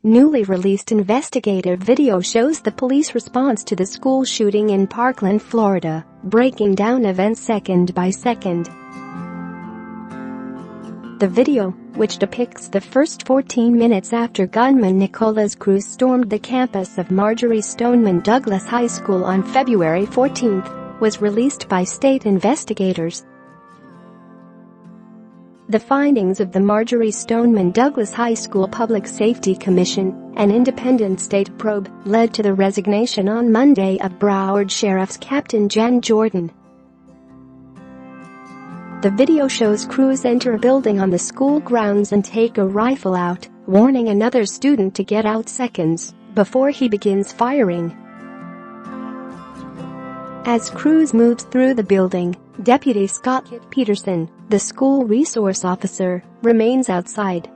newly released investigative video shows the police response to the school shooting in Parkland, Florida, breaking down events second by second. The video, which depicts the first 14 minutes after gunman Nikolas Cruz stormed the campus of Marjory Stoneman Douglas High School on February 14, was released by state investigators. The findings of the Marjory Stoneman Douglas High School Public Safety Commission, an independent state probe, led to the resignation on Monday of Broward Sheriff's Captain Jan Jordan. The video shows Cruz enter a building on the school grounds and take a rifle out, warning another student to get out seconds before he begins firing. As Cruz moves through the building, Deputy Scot Peterson, the school resource officer, remains outside.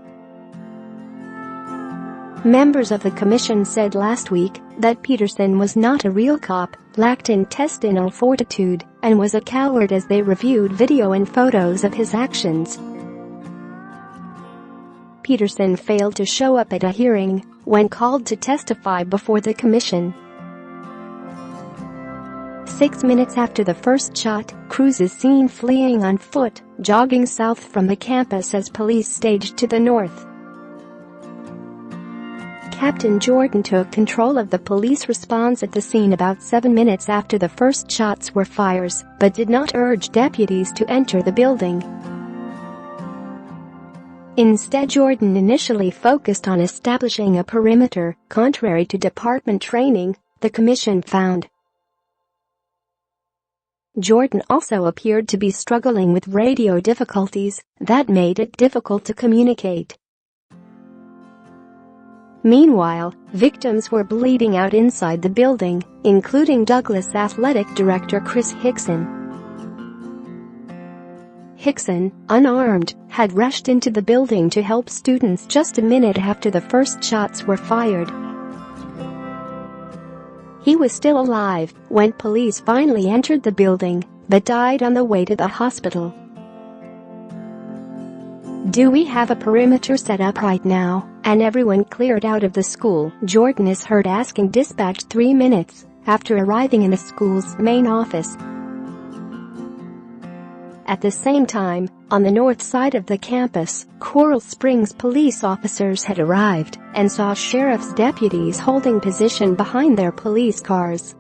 Members of the commission said last week that Peterson was not a real cop, lacked intestinal fortitude, and was a coward as they reviewed video and photos of his actions. Peterson failed to show up at a hearing when called to testify before the commission. 6 minutes after the first shot, Cruz is seen fleeing on foot, jogging south from the campus as police staged to the north. Captain Jordan took control of the police response at the scene about 7 minutes after the first shots were fired, but did not urge deputies to enter the building. Instead, Jordan initially focused on establishing a perimeter, contrary to department training, the commission found. Jordan also appeared to be struggling with radio difficulties that made it difficult to communicate. Meanwhile, victims were bleeding out inside the building, including Douglas Athletic Director Chris Hixon. Hixon, unarmed, had rushed into the building to help students just a minute after the first shots were fired. He was still alive when police finally entered the building, but died on the way to the hospital. "Do we have a perimeter set up right now, and everyone cleared out of the school?" Jordan is heard asking dispatch 3 minutes after arriving in the school's main office. At the same time, on the north side of the campus, Coral Springs police officers had arrived and saw sheriff's deputies holding position behind their police cars.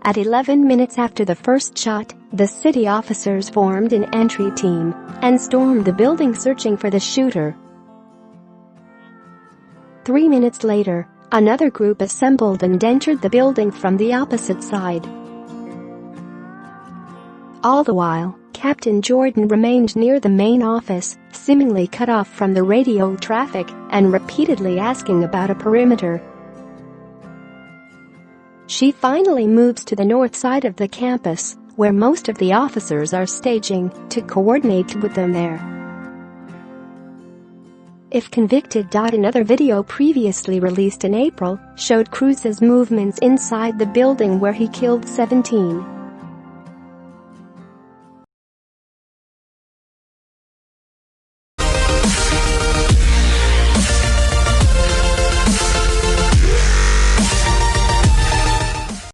At 11 minutes after the first shot, the city officers formed an entry team and stormed the building searching for the shooter. 3 minutes later, another group assembled and entered the building from the opposite side. All the while, Captain Jordan remained near the main office, seemingly cut off from the radio traffic and repeatedly asking about a perimeter. She finally moves to the north side of the campus, where most of the officers are staging, to coordinate with them there. If convicted.Another video previously released in April showed Cruz's movements inside the building where he killed 17